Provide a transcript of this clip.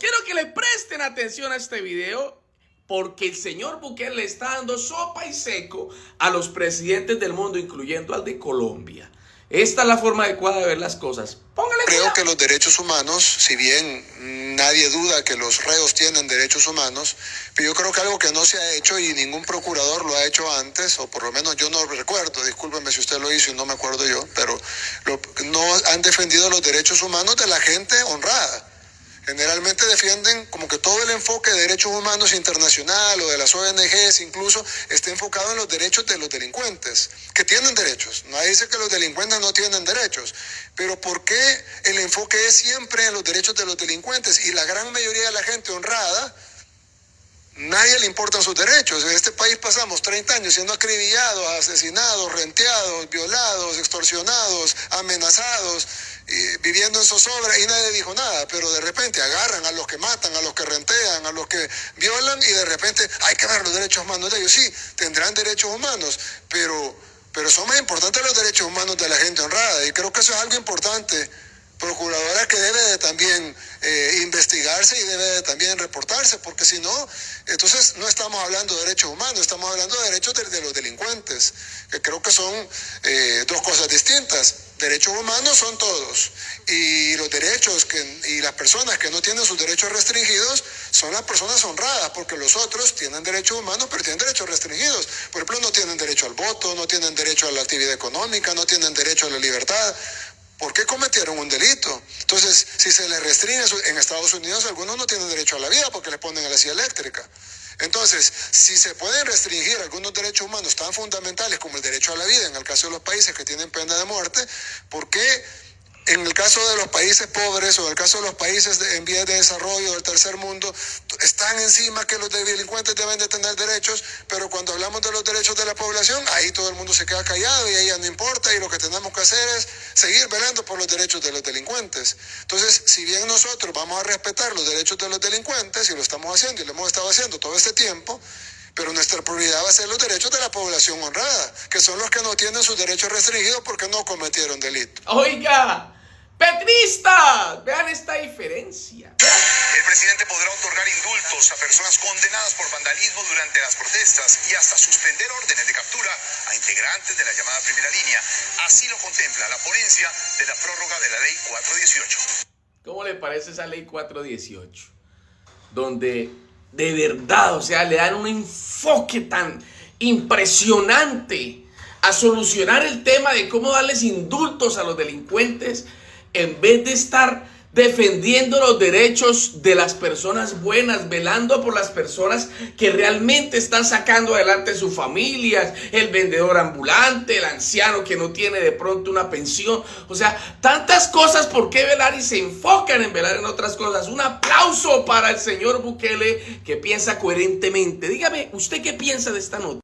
quiero que le presten atención a este video porque el señor Bukele le está dando sopa y seco a los presidentes del mundo, incluyendo al de Colombia. Esta es la forma adecuada de ver las cosas. Póngale cuidado. Creo que los derechos humanos, si bien nadie duda que los reos tienen derechos humanos, pero yo creo que algo que no se ha hecho y ningún procurador lo ha hecho antes, o por lo menos yo no recuerdo, discúlpenme si usted lo hizo y no me acuerdo yo, pero no han defendido los derechos humanos de la gente honrada. Generalmente defienden como que todo el enfoque de derechos humanos internacional o de las ONGs incluso está enfocado en los derechos de los delincuentes, que tienen derechos. Nadie dice que los delincuentes no tienen derechos, pero ¿por qué el enfoque es siempre en los derechos de los delincuentes? Y la gran mayoría de la gente honrada, nadie le importan sus derechos. En este país pasamos 30 años siendo acribillados, asesinados, renteados, violados, extorsionados, amenazados, viviendo en zozobra y nadie dijo nada, pero de repente agarran a los que matan, a los que rentean, a los que violan y de repente hay que ver los derechos humanos de ellos. Sí, tendrán derechos humanos, pero son más importantes los derechos humanos de la gente honrada y creo que eso es algo importante, procuradora, que debe de también investigarse y debe de también reportarse, porque si no, entonces no estamos hablando de derechos humanos, estamos hablando de derechos de los delincuentes, que creo que son dos cosas distintas. Derechos humanos son todos y los derechos y las personas que no tienen sus derechos restringidos son las personas honradas, porque los otros tienen derechos humanos pero tienen derechos restringidos. Por ejemplo, no tienen derecho al voto, no tienen derecho a la actividad económica, no tienen derecho a la libertad. ¿Por qué cometieron un delito? Entonces, si se les restringe, en Estados Unidos algunos no tienen derecho a la vida porque les ponen a la silla eléctrica. Entonces, si se pueden restringir algunos derechos humanos tan fundamentales como el derecho a la vida, en el caso de los países que tienen pena de muerte, ¿por qué en el caso de los países pobres o en el caso de los países en vías de desarrollo del tercer mundo están encima que los delincuentes deben de tener derechos, pero cuando hablamos de los derechos de la población, ahí todo el mundo se queda callado y ahí ya no importa y lo que tenemos que hacer es seguir velando por los derechos de los delincuentes? Entonces, si bien nosotros vamos a respetar los derechos de los delincuentes y lo estamos haciendo y lo hemos estado haciendo todo este tiempo, pero nuestra prioridad va a ser los derechos de la población honrada, que son los que no tienen sus derechos restringidos porque no cometieron delito. Oiga, petristas, vean esta diferencia. El presidente podrá otorgar indultos a personas condenadas por vandalismo durante las protestas y hasta suspender órdenes de captura a integrantes de la llamada primera línea. Así lo contempla la ponencia de la prórroga de la Ley 418. ¿Cómo le parece esa Ley 418? Donde de verdad, o sea, le dan un enfoque tan impresionante a solucionar el tema de cómo darles indultos a los delincuentes en vez de estar defendiendo los derechos de las personas buenas, velando por las personas que realmente están sacando adelante sus familias, el vendedor ambulante, el anciano que no tiene de pronto una pensión. O sea, tantas cosas por qué velar y se enfocan en velar en otras cosas. Un aplauso para el señor Bukele que piensa coherentemente. Dígame, ¿usted qué piensa de esta nota?